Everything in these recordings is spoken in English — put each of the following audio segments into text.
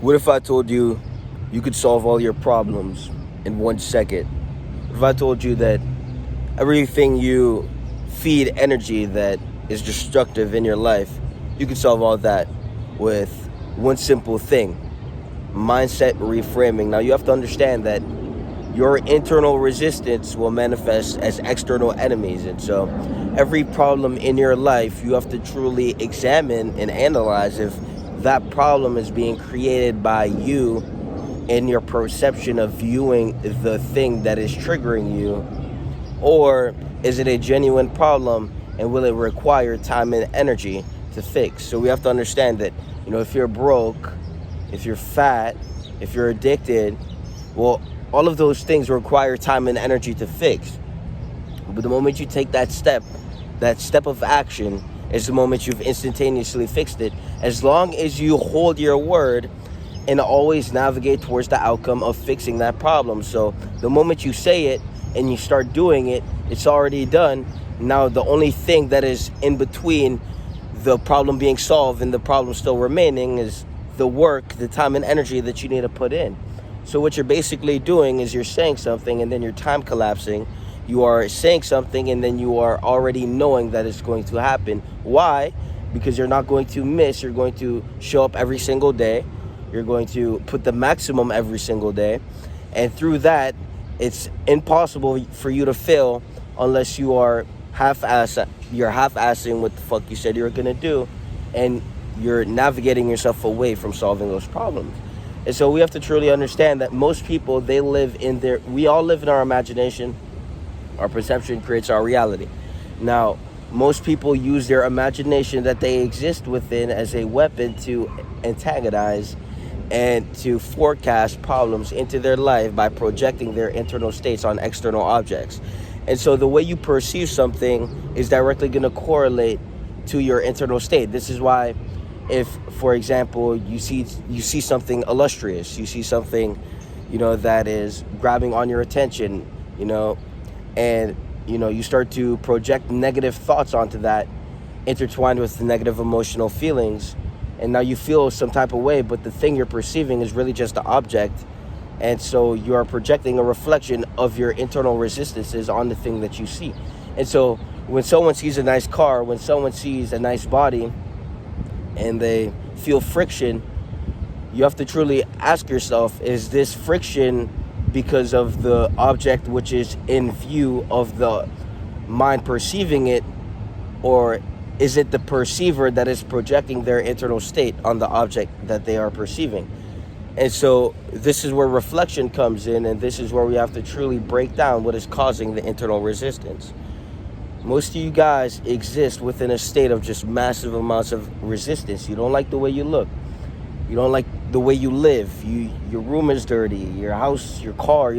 What if I told you you could solve all your problems in 1 second? What if I told you that everything you feed energy that is destructive in your life, you could solve all that with one simple thing: mindset reframing. Now, you have to understand that your internal resistance will manifest as external enemies. And so every problem in your life, you have to truly examine and analyze if that problem is being created by you and your perception of viewing the thing that is triggering you, or is it a genuine problem and will it require time and energy to fix? So we have to understand that, if you're broke, if you're fat, if you're addicted, well, all of those things require time and energy to fix. But the moment you take that step of action is the moment you've instantaneously fixed it, as long as you hold your word and always navigate towards the outcome of fixing that problem. So the moment you say it and you start doing it, it's already done. Now the only thing that is in between the problem being solved and the problem still remaining is the work, the time and energy that you need to put in. So what you're basically doing is you're saying something and then your time collapsing. You are saying something and then you are already knowing that it's going to happen. Why? Because you're not going to miss. You're going to show up every single day. You're going to put the maximum every single day. And through that, it's impossible for you to fail unless you are half-assing what the fuck you said you were going to do, and you're navigating yourself away from solving those problems. And so we have to truly understand that most people, we all live in our imagination. Our perception creates our reality. Now, most people use their imagination that they exist within as a weapon to antagonize and to forecast problems into their life by projecting their internal states on external objects. And so the way you perceive something is directly going to correlate to your internal state. This is why, if, for example, you see something illustrious, you see something, that is grabbing on your attention, and, you start to project negative thoughts onto that, intertwined with the negative emotional feelings, and now you feel some type of way, but the thing you're perceiving is really just the object. And so you are projecting a reflection of your internal resistances on the thing that you see. And so when someone sees a nice car, when someone sees a nice body, and they feel friction, you have to truly ask yourself, is this friction because of the object which is in view of the mind perceiving it, or is it the perceiver that is projecting their internal state on the object that they are perceiving? And so this is where reflection comes in, and this is where we have to truly break down what is causing the internal resistance. Most of you guys exist within a state of just massive amounts of resistance. You don't like the way you look. You don't like the way you live. Your room is dirty. Your house, your car.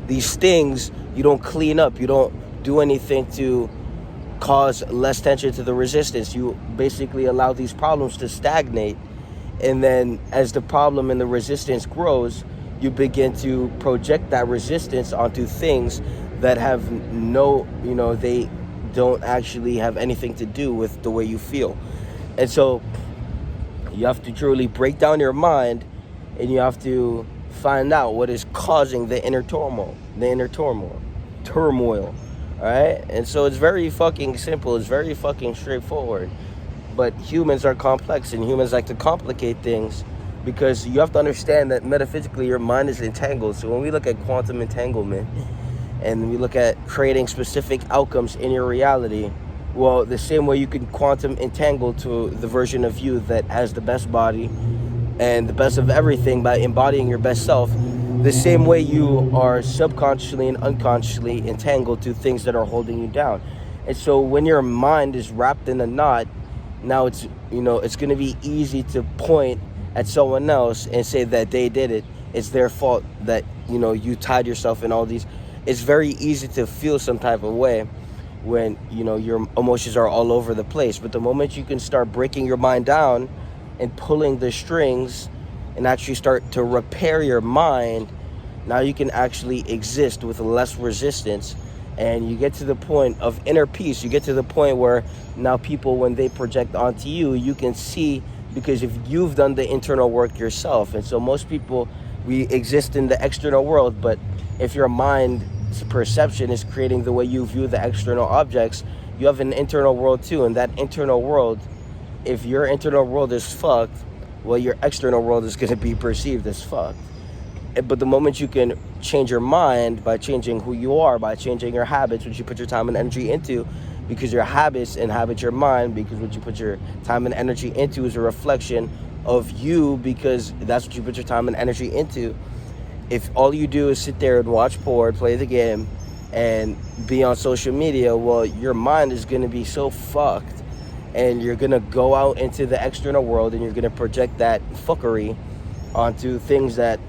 These things you don't clean up. You don't do anything to cause less tension to the resistance. You basically allow these problems to stagnate. And then as the problem and the resistance grows, you begin to project that resistance onto things that have they don't actually have anything to do with the way you feel. And so you have to truly break down your mind, and you have to find out what is causing the inner turmoil. All right? And so it's very fucking simple. It's very fucking straightforward. But humans are complex, and humans like to complicate things, because you have to understand that metaphysically your mind is entangled. So when we look at quantum entanglement and we look at creating specific outcomes in your reality, well, the same way you can quantum entangle to the version of you that has the best body and the best of everything by embodying your best self, the same way you are subconsciously and unconsciously entangled to things that are holding you down. And so when your mind is wrapped in a knot, now it's going to be easy to point at someone else and say that they did it. It's their fault that, you tied yourself in all these. It's very easy to feel some type of way when, your emotions are all over the place. But the moment you can start breaking your mind down and pulling the strings and actually start to repair your mind, now you can actually exist with less resistance. And you get to the point of inner peace. You get to the point where now people, when they project onto you, you can see because if you've done the internal work yourself. And so most people, we exist in the external world, but if your mind's perception is creating the way you view the external objects, you have an internal world too. And that internal world, if your internal world is fucked, well, your external world is going to be perceived as fucked. But the moment you can change your mind by changing who you are, by changing your habits, which you put your time and energy into, because your habits inhabit your mind, because what you put your time and energy into is a reflection of you, because that's what you put your time and energy into. If all you do is sit there and watch porn, play the game, and be on social media, well, your mind is going to be so fucked, and you're going to go out into the external world and you're going to project that fuckery onto things that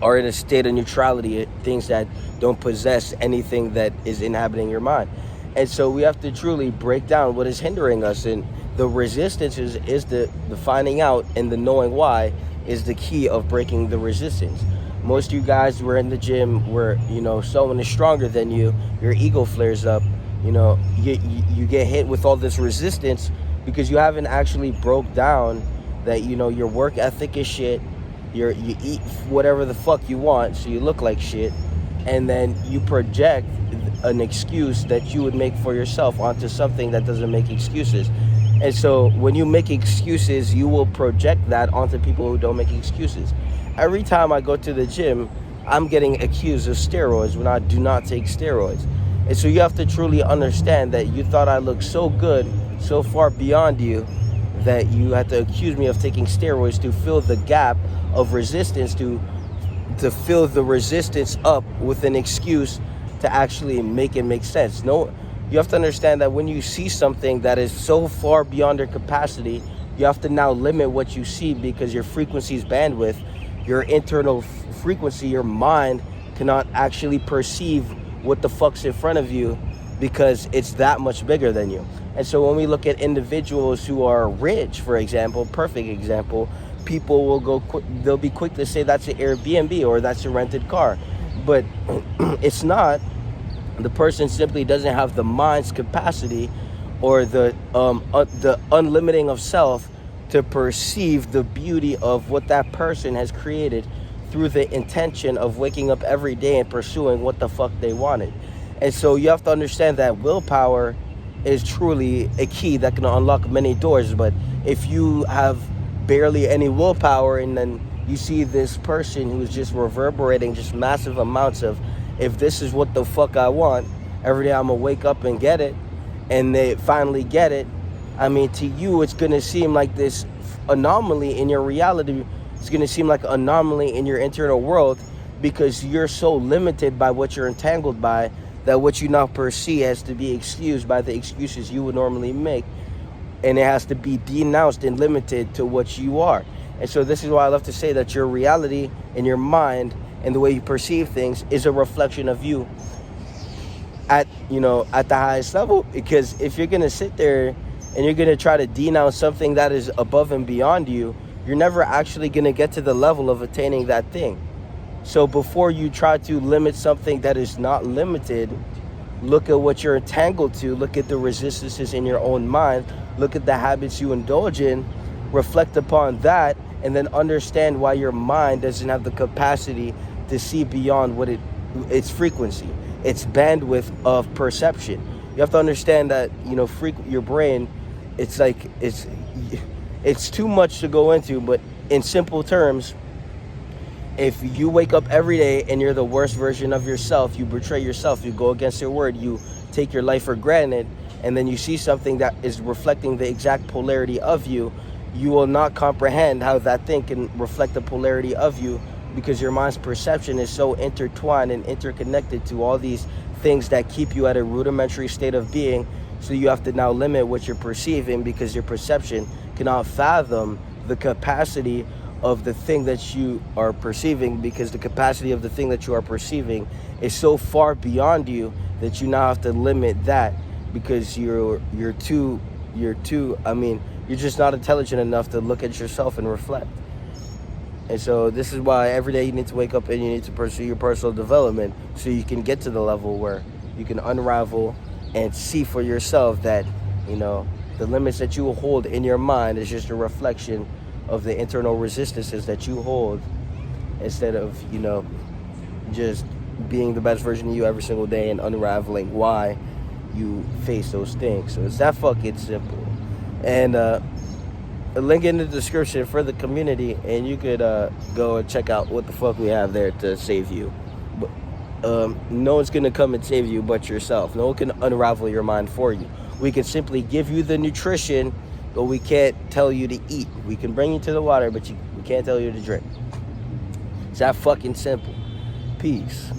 are in a state of neutrality, things that don't possess anything that is inhabiting your mind. And so we have to truly break down what is hindering us, and the resistance is the finding out, and the knowing why is the key of breaking the resistance. Most of you guys were in the gym where, someone is stronger than you, your ego flares up, you get hit with all this resistance because you haven't actually broke down that, your work ethic is shit. You eat whatever the fuck you want, so you look like shit, and then you project an excuse that you would make for yourself onto something that doesn't make excuses. And so when you make excuses, you will project that onto people who don't make excuses. Every time I go to the gym, I'm getting accused of steroids when I do not take steroids. And so you have to truly understand that you thought I looked so good, so far beyond you, that you had to accuse me of taking steroids to fill the gap of resistance, to fill the resistance up with an excuse to actually make it make sense. No, you have to understand that when you see something that is so far beyond your capacity, you have to now limit what you see, because your frequency's bandwidth, your internal frequency, your mind cannot actually perceive what the fuck's in front of you, because it's that much bigger than you. And so when we look at individuals who are rich, for example, perfect example, people will they'll be quick to say that's an Airbnb or that's a rented car. But it's not. The person simply doesn't have the mind's capacity or the unlimiting of self to perceive the beauty of what that person has created through the intention of waking up every day and pursuing what the fuck they wanted. And so you have to understand that willpower is truly a key that can unlock many doors. But if you have barely any willpower, and then you see this person who's just reverberating just massive amounts of, if this is what the fuck I want, every day I'm gonna wake up and get it, and they finally get it, I mean, to you it's gonna seem like this anomaly in your reality. It's gonna seem like an anomaly in your internal world, because you're so limited by what you're entangled by, that what you now perceive has to be excused by the excuses you would normally make, and it has to be denounced and limited to what you are. And so this is why I love to say that your reality and your mind and the way you perceive things is a reflection of you at the highest level. Because if you're gonna sit there and you're gonna try to denounce something that is above and beyond you, you're never actually gonna get to the level of attaining that thing. So before you try to limit something that is not limited, look at what you're entangled to, look at the resistances in your own mind, look at the habits you indulge in, reflect upon that, and then understand why your mind doesn't have the capacity to see beyond what its frequency, its bandwidth of perception. You have to understand that, your brain, it's too much to go into, but in simple terms, if you wake up every day and you're the worst version of yourself, you betray yourself, you go against your word, you take your life for granted, and then you see something that is reflecting the exact polarity of you, you will not comprehend how that thing can reflect the polarity of you, because your mind's perception is so intertwined and interconnected to all these things that keep you at a rudimentary state of being. So you have to now limit what you're perceiving, because your perception cannot fathom the capacity of the thing that you are perceiving, because the capacity of the thing that you are perceiving is so far beyond you that you now have to limit that, because you're just not intelligent enough to look at yourself and reflect. And so this is why every day you need to wake up and you need to pursue your personal development, so you can get to the level where you can unravel and see for yourself that, the The limits that you hold in your mind is just a reflection of the internal resistances that you hold, instead of, just being the best version of you every single day and unraveling why you face those things. So it's that fucking simple. And a link in the description for the community, and you could go and check out what the fuck we have there to save you. But no one's gonna come and save you but yourself. No one can unravel your mind for you. We can simply give you the nutrition, but we can't tell you to eat. We can bring you to the water, but we can't tell you to drink. It's that fucking simple. Peace.